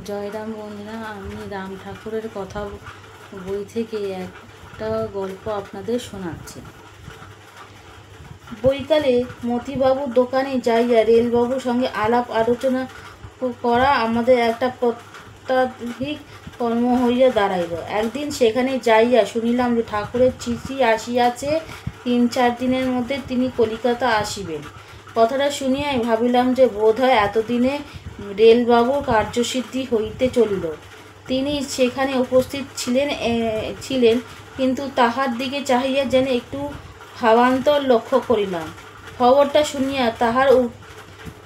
জয়রাম বন্ধুরা, আমি রাম ঠাকুরের কথা বই থেকে একটা গল্প আপনাদের শোনাচ্ছি। বৈকালে মতিবাবুর দোকানে যাইয়া রেলবাবুর সঙ্গে আলাপ আলোচনা করা আমাদের একটা প্রত্যাধিক কর্ম হইয়া দাঁড়াইল। একদিন সেখানে যাইয়া শুনিলাম যে ঠাকুরের চিঠি আসিয়াছে, 3-4 দিনের মধ্যে তিনি কলিকাতা আসিবেন। কথাটা শুনিয়াই ভাবিলাম যে বোধ হয় এতদিনে রেলবাবুর কার্যসিদ্ধি হইতে চলিল। তিনি সেখানে উপস্থিত ছিলেন, কিন্তু তাহার দিকে চাহিয়া যেন একটু ভাবান্তর লক্ষ্য করিলাম। খবরটা শুনিয়া তাহার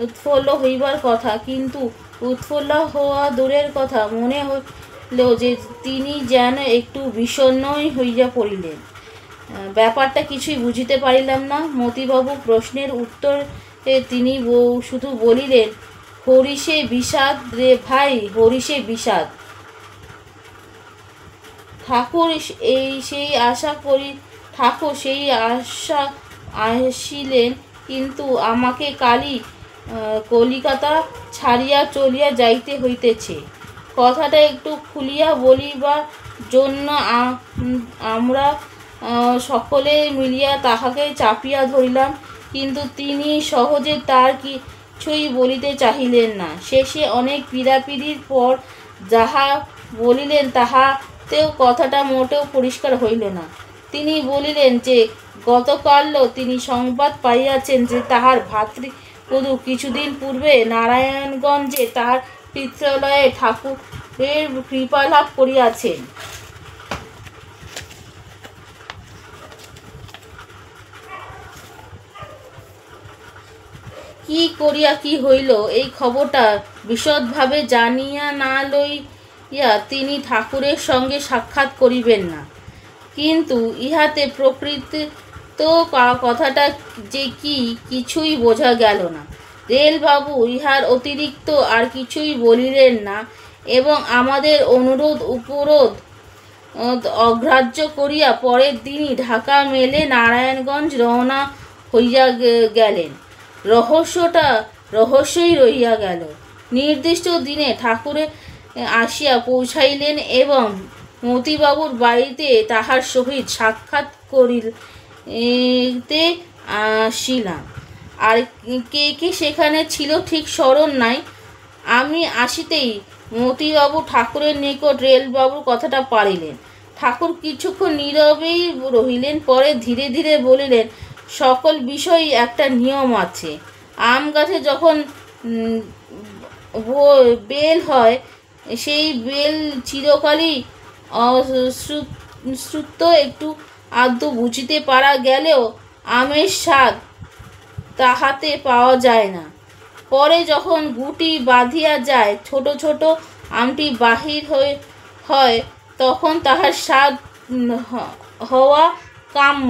উৎফুল্ল হইবার কথা, কিন্তু উৎফুল্ল হওয়া দূরের কথা, মনে হইল যে তিনি যেন একটু বিষণ্ণই হইয়া পড়িলেন। ব্যাপারটা কিছুই বুঝিতে পারিলাম না। মতিবাবু প্রশ্নের উত্তরে তিনি শুধু বলিলেন, হরিষে বিষাদ রে ভাই, হরিষে বিষাদ। ঠাকুর সেই আশা আসিলেন, কিন্তু আমাকে কালই কলিকাতা ছাড়িয়া চলিয়া যাইতে হইতেছে। কথাটা একটু খুলিয়া বলিবার জন্য আমরা সকলে মিলিয়া তাহাকে চাপিয়া ধরিলাম, কিন্তু তিনি সহজে তার কিছুই বলিতে চাহিলেন না। শেষে অনেক পীড়াপিড়ির পর যাহা বলিলেন তাহাতেও কথাটা মোটেও পরিষ্কার হইল না। তিনি বলিলেন যে গতকাল তিনি সংবাদ পাইয়াছেন যে তাহার ভাতৃবধূ কিছুদিন পূর্বে নারায়ণগঞ্জে তাহার পিত্রালয়ে ঠাকুরের কৃপালাভ করিয়াছেন। কি করিয়া কি হইল, এই খবরটা বিশদভাবে জানিয়া না লইয়া তিনি ঠাকুরের সঙ্গে সাক্ষাৎ করিবেন না। কিন্তু ইহাতে প্রকৃত কথাটা যে কি, কিছুই বোঝা গেল না। রেলবাবু ইহার অতিরিক্ত আর কিছুই বলিলেন না এবং আমাদের অনুরোধ উপরোধ অগ্রাহ্য করিয়া পরের দিনই ঢাকা মেলে নারায়ণগঞ্জ রওনা হইয়া গেলেন। রহস্যটা রহস্যই রহিয়া গেল। নির্দিষ্ট দিনে ঠাকুরে আসিয়া পৌঁছাইলেন এবং মতিবাবুর বাড়িতে তাহার সহিত সাক্ষাৎ করিতে আসিলাম। আর কে কে সেখানে ছিল ঠিক স্মরণ নাই। আমি আসিতেই মতিবাবু ঠাকুরের নিকট রেলবাবুর কথাটা পাড়িলেন। ঠাকুর কিছুক্ষণ নীরবেই রহিলেন, পরে ধীরে ধীরে বলিলেন, সকল বিষয়ই একটা নিয়ম আছে। আম গাছে যখন বেল হয়, সেই বেল চিরকালই অশ্রুত, একটু আধটু বুঝিতে পারা গেলেও আমের স্বাদ তাহাতে পাওয়া যায় না। পরে যখন গুটি বাঁধিয়া যায়, ছোট ছোট আমটি বাহির হয়, তখন তাহার স্বাদ হওয়া কাম্য।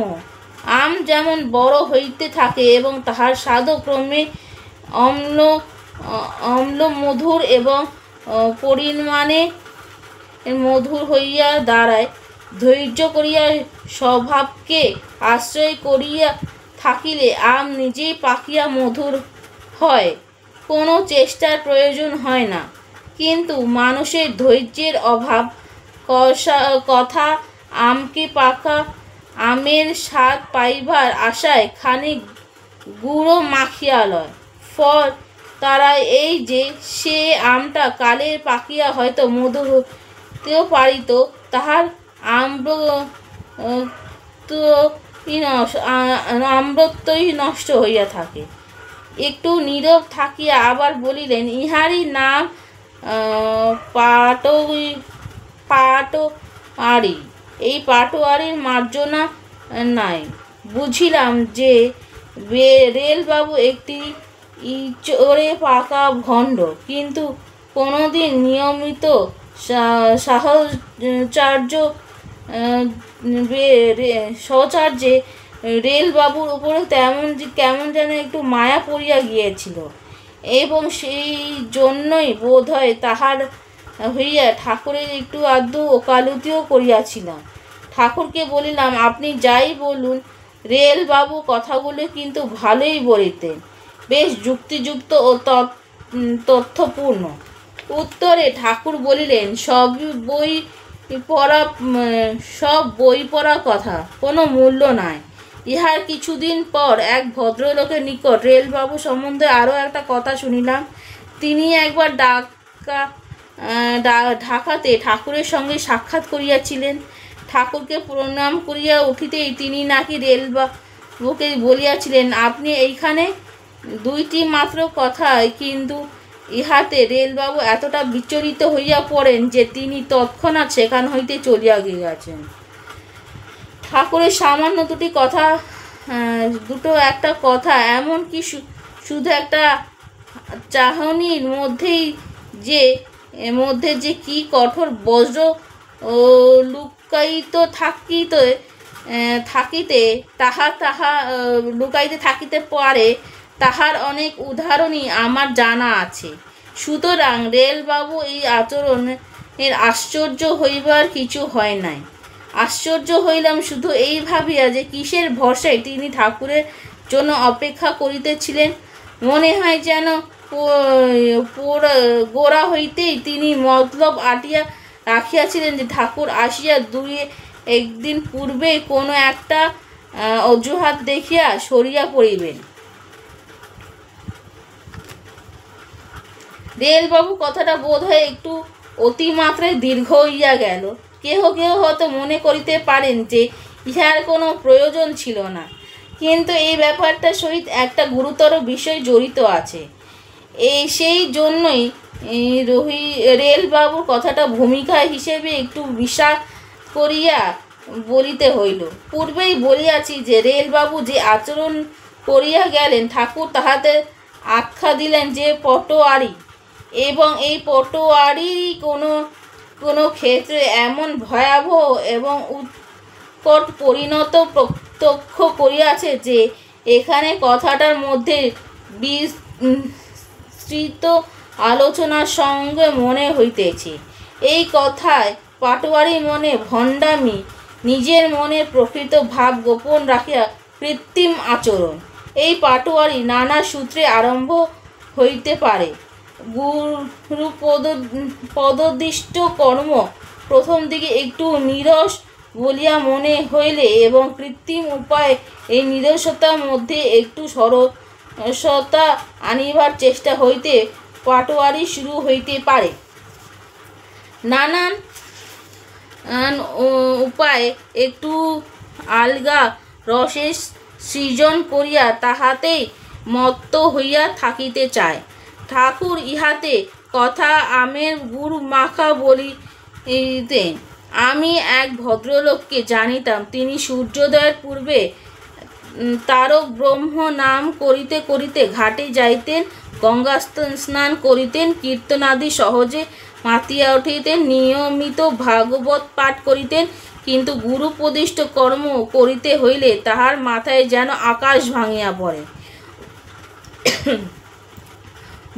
আম যেমন বড় হইতে থাকে এবং তাহার স্বাদও ক্রমে অম্ল মধুর এবং পরিমাণে মধুর হইয়া দাঁড়ায়, ধৈর্য করিয়া স্বভাবকে আশ্রয় করিয়া থাকিলে আম নিজেই পাকিয়া মধুর হয়, কোনো চেষ্টার প্রয়োজন হয় না। কিন্তু মানুষের ধৈর্যের অভাব কথা আমকে পাকা আমের স্বাদ পাইবার আশায় খানিক গুঁড়ো মাখিয়া লয়। ফল তারা এই যে সে আমটা কালে পাকিয়া হয়তো মধু হতেও পারিত, তাহার আম্রত্বই নষ্ট হইয়া থাকে। একটু নীরব থাকিয়া আবার বলিলেন, ইহারই নাম পাটোয়ারি। এই পাটোয়ারির মার্জনা নাই। বুঝিলাম যে রেলবাবু একটি ইচড়ে পাকা ভণ্ড, কিন্তু কোনোদিন নিয়মিত সহচর্যে রেলবাবুর উপরে কেমন যেন একটু মায়া পড়িয়া গিয়েছিল, এবং সেই জন্যই বোধ হয় তাহার হইয়া ঠাকুরের একটু আধটু ওকালতিও করিয়াছিলাম। ঠাকুরকে বলিলাম, আপনি যাই বলুন, রেলবাবু কথাগুলো কিন্তু ভালোই বলিতেন, বেশ যুক্তিযুক্ত ও তথ্যপূর্ণ। উত্তরে ঠাকুর বলিলেন, সব বই পড়া কথা, কোনো মূল্য নাই। ইহার কিছুদিন পর এক ভদ্রলোকের নিকট রেলবাবু সম্বন্ধে আরও একটা কথা শুনিলাম। তিনি একবার ঢাকাতে ঠাকুরের সঙ্গে সাক্ষাৎ করিয়াছিলেন। ঠাকুরকে প্রণাম করিয়া উঠিতেই তিনি নাকি রেলবাবুকে বলিয়াছিলেন, আপনি এইখানে। দুইটি মাত্র কথায় কিন্তু ইহাতে রেলবাবু এতটা বিচলিত হইয়া পড়েন যে তিনি তৎক্ষণাৎ সেখান হইতে চলিয়া গিয়াছেন। ঠাকুরের সামান্য একটা কথা, এমনকি শুধু একটা চাহনির মধ্যে যে কি কঠোর বজ্র লুকায়িত থাকিতে পারে, তাহার অনেক উদাহরণই আমার জানা আছে। সুতরাং রেলবাবু এই আচরণের আশ্চর্য হইবার কিছু হয় নাই। আশ্চর্য হইলাম শুধু এই ভাবিয়া যে কিসের ভরসায় তিনি ঠাকুরের জন্য অপেক্ষা করিতেছিলেন। মনে হয় যেন গোড়া হইতেই তিনি মতলব আটিয়া রাখিয়াছিলেন যে ঠাকুর আসিয়া একদিন পূর্বেই কোনো একটা অজুহাত দেখিয়া সরিয়া পড়িবেন। রেলবাবু কথাটা বোধ হয় একটু অতিমাত্রায় দীর্ঘ হইয়া গেল। কেহ হয়তো মনে করিতে পারেন যে ইহার কোনো প্রয়োজন ছিল না, কিন্তু এই ব্যাপারটার সহিত একটা গুরুতর বিষয় জড়িত আছে। সেই জন্যই রেলবাবুর কথাটা ভূমিকা হিসেবে একটু বিশ্বাস করিয়া বলিতে হইল। পূর্বেই বলিয়াছি যে রেলবাবু যে আচরণ করিয়া গেলেন, ঠাকুর তাহাতে আখ্যা দিলেন যে পটোয়ারি, এবং এই পটোয়ারি কোনো ক্ষেত্রে এমন ভয়াবহ এবং উৎকট পরিণত প্রত্যক্ষ করিয়াছে যে এখানে কথাটার মধ্যে বিস্তৃত আলোচনার সঙ্গে মনে হইতেছে। এই কথায় পাটোয়ারি মনে ভণ্ডামি, নিজের মনের প্রকৃত ভাব গোপন রাখিয়া কৃত্রিম আচরণ, এই পাটোয়ারি নানা সূত্রে আরম্ভ হইতে পারে। গুরু পদদিষ্ট কর্ম প্রথম দিকে একটু নীরস বলিয়া মনে হইলে এবং কৃত্রিম উপায়ে এই নীরসতার মধ্যে একটু সরসতা আনিবার চেষ্টা হইতে পাটোয়ারি শুরু হইতে পারে। নানান উপায়ে একটু আলগা রসের সৃজন করিয়া তাহাতেই মত্ত হইয়া থাকিতে চায়। ঠাকুর ইহাতে কথা আমের গুড় মাখা বলিতেন। আমি এক ভদ্রলোককে জানিতাম, তিনি সূর্যোদয়ের পূর্বে তারক ব্রহ্ম নাম করিতে করিতে ঘাটে যাইতেন, গঙ্গা স্নান করিতেন, কীর্তনাদি সহজে মাতিয়া উঠিতেন, নিয়মিত ভাগবত পাঠ করিতেন, কিন্তু গুরুপদিষ্ট কর্ম করিতে হইলে তাহার মাথায় যেন আকাশ ভাঙিয়া পড়ে।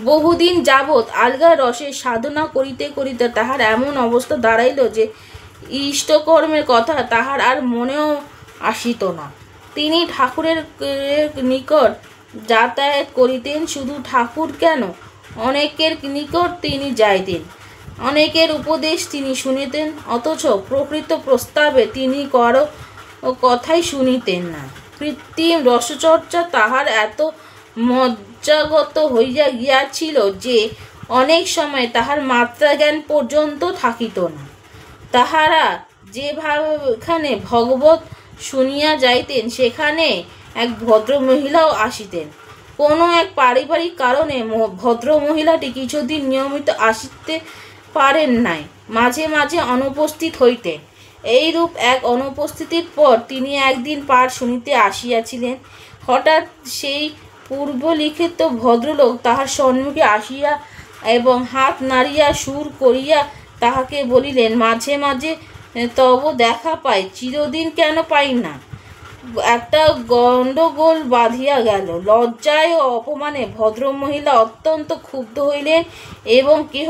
বহুদিন যাবৎ আলগা রসের সাধনা করিতে করিতে তাহার এমন অবস্থা দাঁড়াইল যে ইষ্টকর্মের কথা তাহার আর মনেও আসিত না। তিনি ঠাকুরের নিকট যাতায়াত করিতেন, শুধু ঠাকুর কেন, অনেকের নিকট তিনি যাইতেন, অনেকের উপদেশ তিনি শুনিতেন, অথচ প্রকৃত প্রস্তাবে তিনি কারো কথাই শুনিতেন না। কৃত্রিম রসচর্চা তাহার এত মজ্জাগত হইয়া গিয়াছিল যে অনেক সময় তাহার মাত্রাজ্ঞান পর্যন্ত থাকিত না। তাহারা যেখানে ভগবত শুনিয়া যাইতেন, সেখানে এক ভদ্রমহিলাও আসিতেন। কোনো এক পারিবারিক কারণে ভদ্রমহিলাটি কিছুদিন নিয়মিত আসিতে পারেন নাই, মাঝে মাঝে অনুপস্থিত হইতেন। এইরূপ এক অনুপস্থিতির পর তিনি একদিন পাঠ শুনিতে আসিয়াছিলেন। হঠাৎ সেই পূর্বলিখিত ভদ্রলোক তাহার সম্মুখে আসিয়া এবং হাত নাড়িয়া সুর করিয়া তাহাকে বলিলেন, মাঝে মাঝে তব দেখা পাই, চিরদিন কেন পাই না। একটা গণ্ডগোল বাঁধিয়া গেল। লজ্জায় ও অপমানে ভদ্রমহিলা অত্যন্ত ক্ষুব্ধ হইলেন এবং কেহ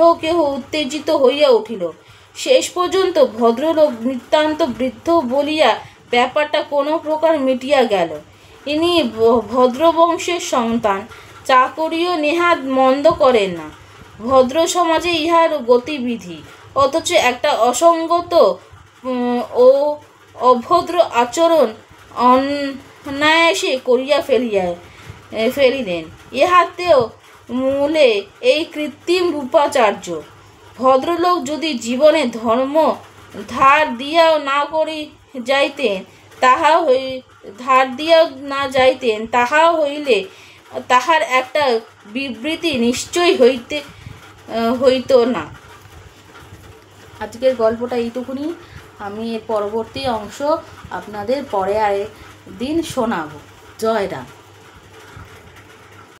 উত্তেজিত হইয়া উঠিল। শেষ পর্যন্ত ভদ্রলোক নিতান্ত বৃদ্ধ বলিয়া ব্যাপারটা কোনো প্রকার মিটিয়া গেল। ইনি ভদ্রবংশের সন্তান, চাকরিও নেহাত মন্দ করেন না, ভদ্র সমাজে ইহার গতিবিধি, অথচ একটা অসঙ্গত ও অভদ্র আচরণ অনায়াসে করিয়া ফেলিলেন। ইহাতেও মূলে এই কৃত্রিম রূপাচার্য। ভদ্রলোক যদি জীবনে ধর্ম ধার দিয়াও না করি যাইতেন, তাহা হইলে তাহার একটা বিবৃতি নিশ্চয় হইত না। আজকের গল্পটা এইটুকুনি। আমি এর পরবর্তী অংশ আপনাদের পরে আরেকদিন শোনাবো। জয় রাম।